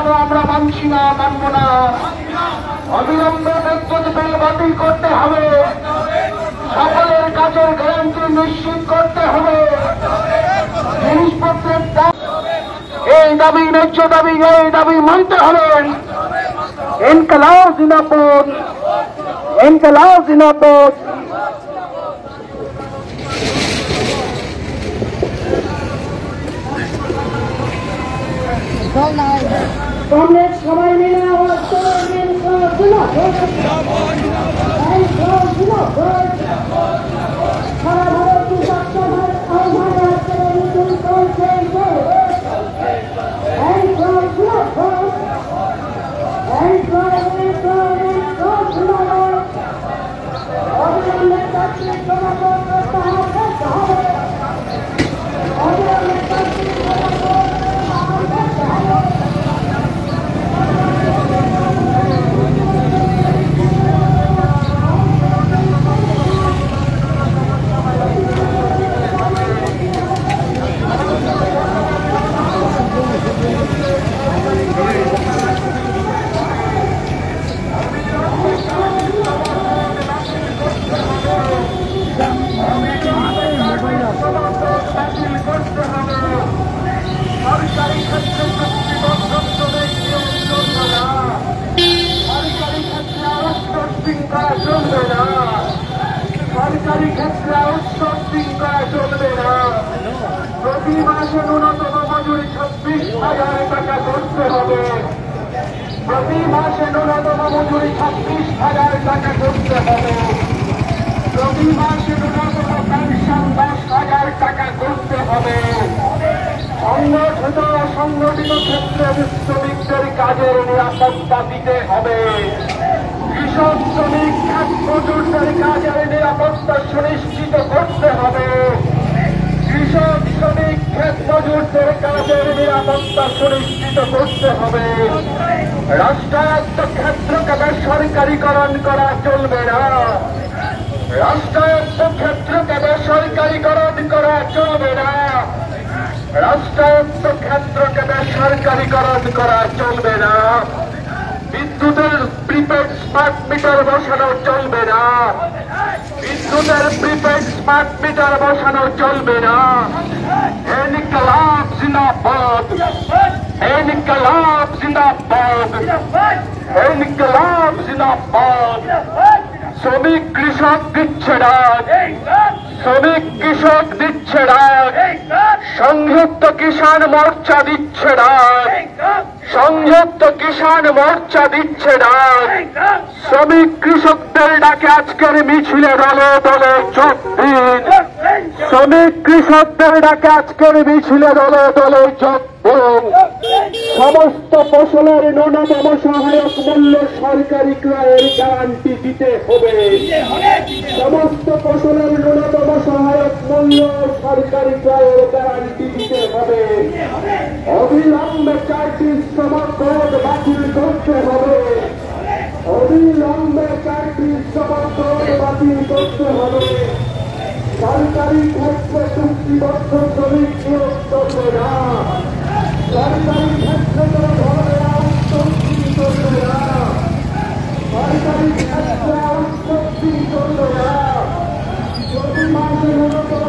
বাড়ানো আমরা মানছি না, মানব না। অবিলম্বে বিদ্যুৎ বিল বাতিল করতে হবে, সকলের কাজের গ্যারান্টি নিশ্চিত করতে হবে, জিনিসপত্রের দাম, এই দাবি ন্যায্য দাবি, এই দাবি মানতে হবে। ইনকলাব জিন্দাবাদ, ইনকলাব জিন্দাবাদ। কংগ্রেস সবাই মিলে আওয়াজ করবেন, সারা ভারত কৃষক সভার আহ্বানে আজকের মিছিল চলছে। সরকারি ক্ষেত্রে আউটসোর্সিং করা চলবে না। প্রতি মাসে ন্যূনতম মজুরি 26,000 টাকা করতে হবে। প্রতি মাসে ন্যূনতম মজুরি 26,000 টাকা করতে হবে। প্রতি মাসে ন্যূনতম পেনশন 10,000 টাকা করতে হবে। সংগঠিত অসংগঠিত ক্ষেত্রের শ্রমিকদের কাজের নিরাপত্তা দিতে হবে। কৃষক শ্রমিক খাত মজুরদের কাজের নিরাপত্তা সুনিশ্চিত করতে হবে। কৃষক শ্রমিক ক্ষেত মজুরদের কাজের নিরাপত্তা সুনিশ্চিত করতে হবে। রাষ্ট্রায়ত্ত ক্ষেত্রকে বেসরকারীকরণ করা চলবে না। রাষ্ট্রায়ত্ত ক্ষেত্রকে বেসরকারীকরণ করা চলবে না। রাষ্ট্রায়ত্ত ক্ষেত্রকে বেসরকারীকরণ করা চলবে না। বিদ্যুতের প্রিপেড স্মার্ট মিটার বসানো চলবে না। বিদ্যুতের প্রিপেড স্মার্ট মিটার বসানো চলবে না। ইনকলাব জিন্দাবাদ, ইনকলাব জিন্দাবাদ, ইনকলাব জিন্দাবাদ। শ্রমিক কৃষক দিচ্ছে ডাক, শ্রমিক কৃষক দিচ্ছে ডাক, সংযুক্ত কিষাণ মোর্চা দিচ্ছে ডাক, সংযুক্ত কিষাণ মোর্চা দিচ্ছে ডাক। শ্রমিক কৃষকদের ডাকে আজকের মিছিলে দলে দলে যোগ দিন। শ্রমিক কৃষকদের ডাকে আজকের মিছিলে দলে দলে যোগ দিন। সমস্ত ফসলের ন্যূনতম সহায়ক মূল্য সরকারি ক্রয়ের গ্যারান্টি দিতে হবে। সমস্ত ফসলের ন্যূনতম সহায়ক মূল্য সরকারি ক্রয়ের গ্যারান্টি দিতে হবে। অবিলম্বে 4টি শ্রম কোড বাতিল করতে হবে। অবিলম্বে 4টি শ্রম কোড বাতিল করতে হবে। সরকারি ক্ষেত্রে চুক্তিবদ্ধ শ্রমিক নিয়োগ করবে না। সরকারি ক্ষেত্রে কোনো ধরনের আউটসোর্সিং করবে না। সরকারি ক্ষেত্রে আউটসোর্সিং করবে না। প্রতি মাসে ন্যূনতম